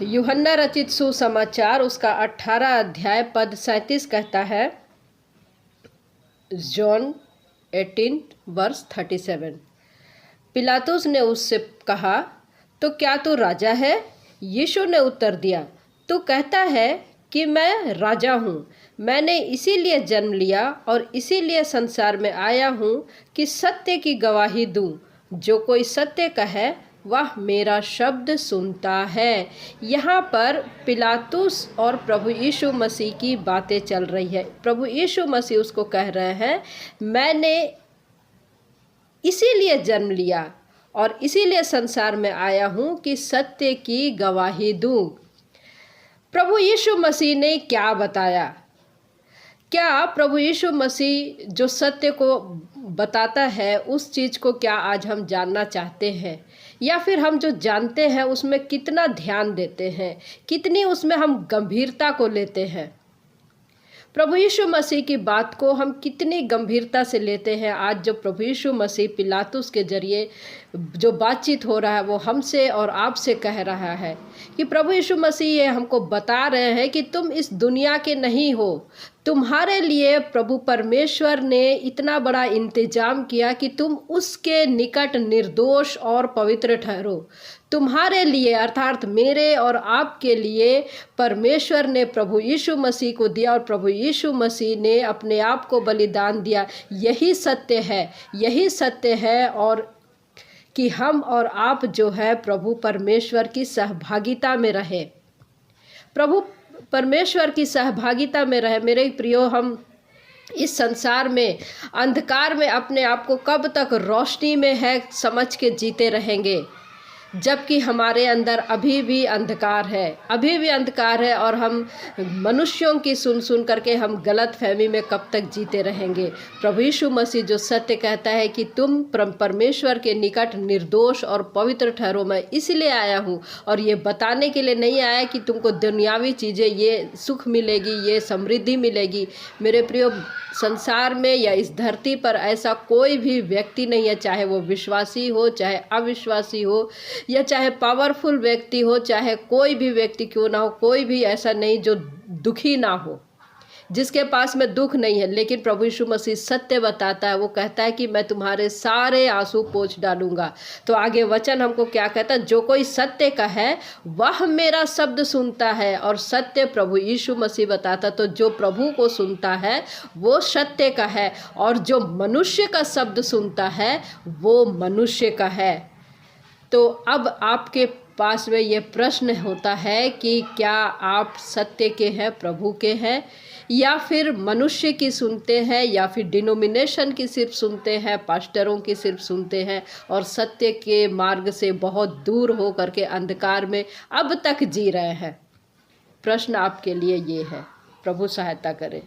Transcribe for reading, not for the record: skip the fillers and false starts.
यूहन्ना रचित सुसमाचार उसका 18 अध्याय पद 37 कहता है, जॉन 18 वर्स 37। पिलातुस ने उससे कहा, तो क्या तू राजा है? यीशु ने उत्तर दिया, तू कहता है कि मैं राजा हूँ। मैंने इसीलिए जन्म लिया और इसीलिए संसार में आया हूँ कि सत्य की गवाही दूँ। जो कोई सत्य का है वह मेरा शब्द सुनता है। यहाँ पर पिलातुस और प्रभु यीशु मसीह की बातें चल रही है। प्रभु यीशु मसीह उसको कह रहे हैं, मैंने इसीलिए जन्म लिया और इसीलिए संसार में आया हूँ कि सत्य की गवाही दूँ। प्रभु यीशु मसीह ने क्या बताया? क्या प्रभु यीशु मसीह जो सत्य को बताता है उस चीज़ को क्या आज हम जानना चाहते हैं, या फिर हम जो जानते हैं उसमें कितना ध्यान देते हैं, कितनी उसमें हम गंभीरता को लेते हैं? प्रभु यीशु मसीह की बात को हम कितनी गंभीरता से लेते हैं? आज जो प्रभु यीशु मसीह पिलातुस के जरिए जो बातचीत हो रहा है वो हमसे और आपसे कह रहा है कि प्रभु यीशु मसीह ये हमको बता रहे हैं कि तुम इस दुनिया के नहीं हो। तुम्हारे लिए प्रभु परमेश्वर ने इतना बड़ा इंतजाम किया कि तुम उसके निकट निर्दोष और पवित्र ठहरो। तुम्हारे लिए अर्थात मेरे और आपके लिए परमेश्वर ने प्रभु यीशु मसीह को दिया और प्रभु यीशु मसीह ने अपने आप को बलिदान दिया। यही सत्य है, यही सत्य है, और कि हम और आप जो है प्रभु परमेश्वर की सहभागिता में रहे, प्रभु परमेश्वर की सहभागिता में रहे। मेरे प्रियो, हम इस संसार में अंधकार में अपने आप को कब तक रोशनी में है समझ के जीते रहेंगे, जबकि हमारे अंदर अभी भी अंधकार है, अभी भी अंधकार है, और हम मनुष्यों की सुन करके हम गलत फहमी में कब तक जीते रहेंगे। प्रभु यीशु मसीह जो सत्य कहता है कि तुम परमेश्वर के निकट निर्दोष और पवित्र ठहरो, मैं इसलिए आया हूँ, और ये बताने के लिए नहीं आया कि तुमको दुनियावी चीज़ें, ये सुख मिलेगी, ये समृद्धि मिलेगी। मेरे प्रियो, संसार में या इस धरती पर ऐसा कोई भी व्यक्ति नहीं है, चाहे वो विश्वासी हो, चाहे अविश्वासी हो, या चाहे पावरफुल व्यक्ति हो, चाहे कोई भी व्यक्ति क्यों ना हो, कोई भी ऐसा नहीं जो दुखी ना हो, जिसके पास में दुख नहीं है। लेकिन प्रभु यीशु मसीह सत्य बताता है, वो कहता है कि मैं तुम्हारे सारे आंसू पोंछ डालूंगा। तो आगे वचन हमको क्या कहता है? जो कोई सत्य का है वह मेरा शब्द सुनता है, और सत्य प्रभु यीशु मसीह बताता। तो जो प्रभु को सुनता है वो सत्य का है, और जो मनुष्य का शब्द सुनता है वो मनुष्य का है। तो अब आपके पास में ये प्रश्न होता है कि क्या आप सत्य के हैं, प्रभु के हैं, या फिर मनुष्य की सुनते हैं, या फिर डिनोमिनेशन की सिर्फ सुनते हैं, पास्टरों की सिर्फ सुनते हैं, और सत्य के मार्ग से बहुत दूर हो करके अंधकार में अब तक जी रहे हैं? प्रश्न आपके लिए ये है। प्रभु सहायता करे।